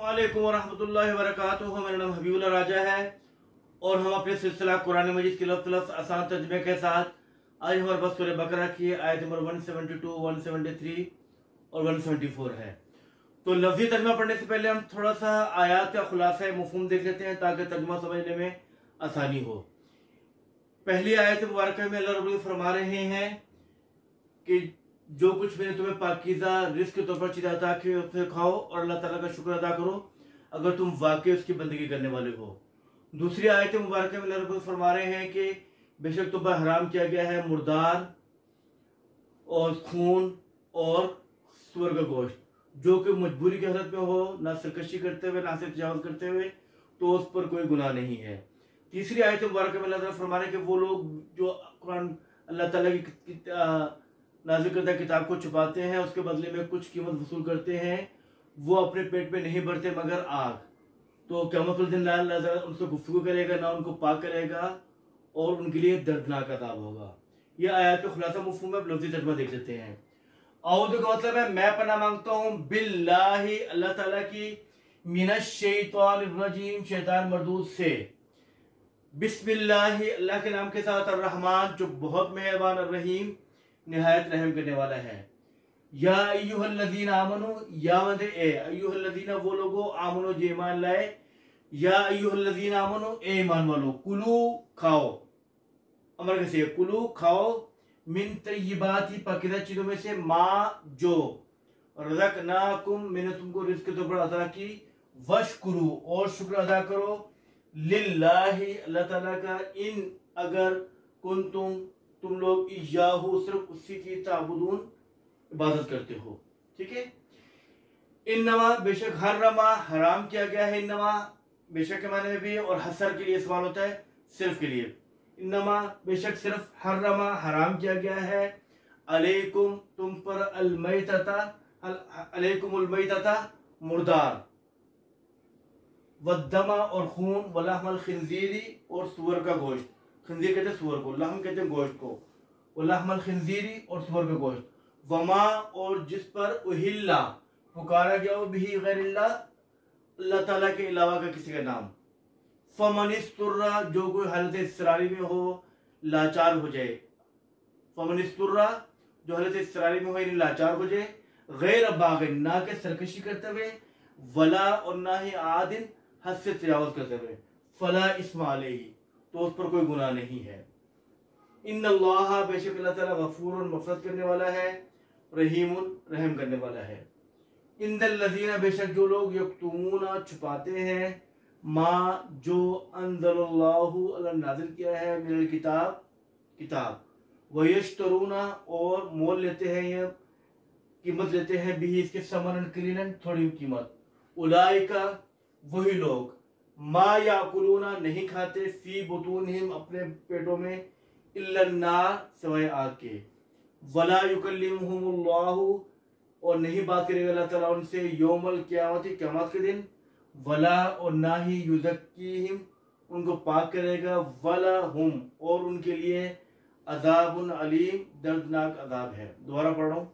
वालेकुम वरहमतुल्लाहि वबरकातुहू। मेरा नाम हबीबुल्लाह राजा है और हम अपने सिलसिला कुरान मजीद के लफ्ज़ लफ्ज़ आसान तर्जुमे के साथ आज हमारे पास सूरह बकरा की आयत नंबर 172, 173 और 174 है। तो लफ्ज़ी तर्जुमा पढ़ने से पहले हम थोड़ा सा आयात का खुलासा मफ़हूम देख लेते हैं ताकि तर्जुमा समझने में आसानी हो। पहली आयत मुबारक में अल्लाह रब्बुल फरमा रहे हैं कि जो कुछ मैंने तुम्हें पाकीज़ा रिज़्क़ के तौर पर चीज़ें अता की उसे खाओ और अल्लाह ताला का शुक्र अदा करो अगर तुम वाकई उसकी बंदगी करने वाले हो। दूसरी आयत मुबारक में अल्लाह रब्बुल फरमा रहे हैं कि बेशक तुम पर हराम किया गया है मुर्दार और खून और सूअर का गोश्त, जो कि मजबूरी की हालत में हो, ना सरकशी करते हुए ना सिर्फ तजावुज़ करते हुए, तो उस पर कोई गुनाह नहीं है। तीसरी आयत मुबारक में अल्लाह ताला फरमा रहे हैं कि वो लोग जो कुरान अल्लाह ताला की नाज़िल करदा किताब को छुपाते हैं, उसके बदले में कुछ कीमत वसूल करते हैं, वो अपने पेट में नहीं भरते मगर आग। तो क़यामत के दिन अल्लाह उनसे गुफ्तगू करेगा, ना उनको पाक करेगा और उनके लिए दर्दनाक अज़ाब होगा। ये आयत का खुलासा मफ़हूम है। लफ्ज़ी तर्जुमा देख लेते हैं। औज़ु का मतलब है मैं पनाह मांगता हूँ बिल्लाहि अल्लाह ताला की, मिनश शैतानिर रजीम शैतान मरदूद से, बिस्मिल्लाहि अल्लाह के नाम के साथ, अर्रहमान जो बहुत मेहरबान, अर्रहीम निहायत रहम करने वाला है। या अय्युहल्लज़ीना आमनू, या मदे ए अय्युहल्लज़ीना वो लोगो, आमनू जो ईमान लाए, या अय्युहल्लज़ीना आमनू ए ईमान वालो, कुलू खाओ, अमर कैसे कुलू खाओ, मिन तय्यिबाती पाकीज़ा चीज़ों में से, माँ जो रज़क़नाकुम मैंने तुमको रिज़्क़ के तौर पर अता की, वशकुरू और शुक्र अदा करो, लिल्लाहि अल्लाह ताला का, इन अगर तुम लोग इय्याहु सिर्फ उसी की ताबुदून इबादत करते हो। ठीक है। इन्नमा बेशक हर्रमा हराम किया गया है, इन्नमा बेशक के माने में भी और हसर के लिए इस्तेमाल होता है, सिर्फ के लिए। इन्नमा बेशक सिर्फ हर्रमा हराम किया गया है, अलैकुम तुम पर, अलमैतता अलैकुम अलमैतता मुर्दार, वद्दमा और खून, वलहमल खिंजीरी और सूअर का गोश्त, खंजीर कहते हैं सूअर को, लहम कहते हैं गोश्त को, वलहमल खिंजीरी और सूअर का गोश्त, वमा और जिस पर उहिल्ला पुकारा गया हो, बिही गैरिल्लाह अल्लाह ताला के अलावा का किसी का नाम, फमनिस्तुर्रा जो कोई हालत इसरारी में हो, लाचार हो जाए, फमनिस्तुर्रा जो हालत इसरारी में हो यानी लाचार हो जाए, गैर बागिन ना के सरकशी करते हुए, वला और ना ही आदिन हद से तजावुज़ करते हुए, फला इस्मा अलैहि तो उस पर कोई गुनाह नहीं है। इन्नल्लाह बेशक अल्लाह ताला गफूरुन मग़फ़िरत करने वाला है, रहीमुन रहम करने वाला है। इन्नल लज़ीना बेशक जो लोग यक्तुमूना छुपाते हैं, माँ जो अंज़लल्लाहु अल्लाह नाज़िल किया है, मिनल किताब वयश्तरूना और मोल लेते हैं या कीमत लेते हैं, बिही इसके समनन कलीलन थोड़ी कीमत, उलाइका वही लोग, मा याकुलूना नहीं खाते, फी बुतूनहिम अपने पेटों में, इल्ला नार सिवाय आग के, वला युकल्लिमुहुमुल्लाहु और नहीं बात करेगा अल्लाह ताला उनसे, यौमल क़यामत क़यामत के दिन, वला और ना ही युज़क्कीहिम उनको पाक करेगा, वला हुम और उनके लिए अज़ाबुन अलीम दर्दनाक अज़ाब है। दोबारा पढ़ रहा हूँ।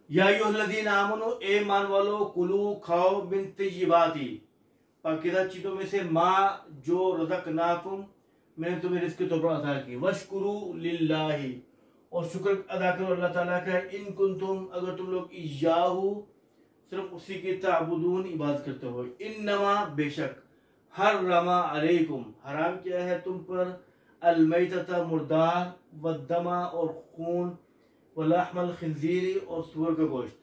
या अय्युहल्लज़ीना आमनू ए ईमान वालो, कुलू खाओ, मिन तय्यिबाती पाकीज़ा चीज़ों में से, माँ जो रज़क़नाकुम मैंने तुम्हें रिज़्क़ के तौर पर अता की, वशकुरू लिल्लाहि और शुक्र अदा करो अल्लाह ताला का, इन कुंतुम अगर तुम लोग इय्याहु सिर्फ उसी की ताबुदून इबादत करते हो, इन्नमा बेशक हर्रमा अलैकुम हराम किया है तुम पर, अलमैतता मुर्दार, वद्दमा और खून, वलहमल खिंजीरी और सूअर का गोश्त,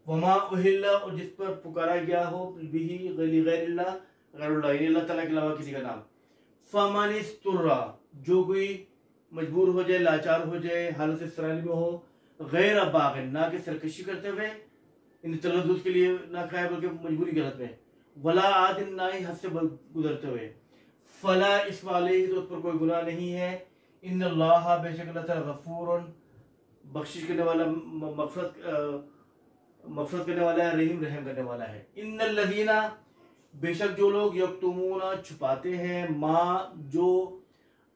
वमा उहिल्ला और जिस पर पुकारा गया हो, बिही गैरिल्लाह अल्लाह ताला के अलावा किसी का नाम, फमनिस्तुर्रा जो कोई मजबूर हो जाए, लाचार हो जाए, हालत इसरारी में हो, गैर बागिन ना के सरकशी करते हुए, इन तलद्दुज़ के लिए ना खाए बल्कि मजबूरी की हालत में, वला आदिन ना ही हद से गुजरते हुए, फला इस्मा अलैहि तो उस पर कोई गुनाह नहीं है, इन्नल्लाह बेशक अल्लाह ताला गफूरुन बख्शिश करने वाला, मग़फ़िरत करने वाला है, रहीम रहम करने वाला है। इन्नल लज़ीना बेशक जो लोग यक्तुमूना छुपाते हैं, माँ जो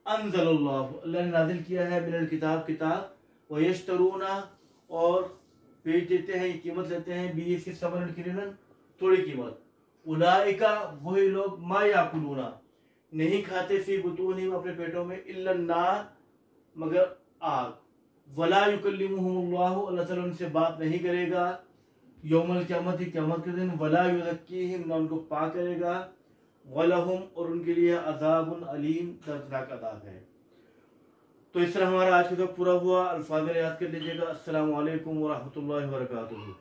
अंज़लल्लाहु अल्लाह ने नाज़िल किया है, मिनल किताब वयश्तरूना और बेच देते हैं, कीमत लेते हैं, भी इसके समन किरनन थोड़ी कीमत। उलाइका वही लोग मा याकुलूना नहीं खाते फी बुतूनिहिम अपने पेटों में इल्ला नार मगर आग। वला युकल्लिमुहुमुल्लाहु अल्लाह ताला उनसे बात नहीं करेगा यौमल क़यामत क़यामत के दिन। वला युज़क्कीहिम ना उनको पाक करेगा। वलहुम और उनके लिए अज़ाबुन अलीम दर्दनाक अज़ाब है। तो इस तरह हमारा आज का पूरा हुआ। अल्फाज़ याद कर लीजिएगा। अस्सलामु अलैकुम व रहमतुल्लाहि व बरकातुहू।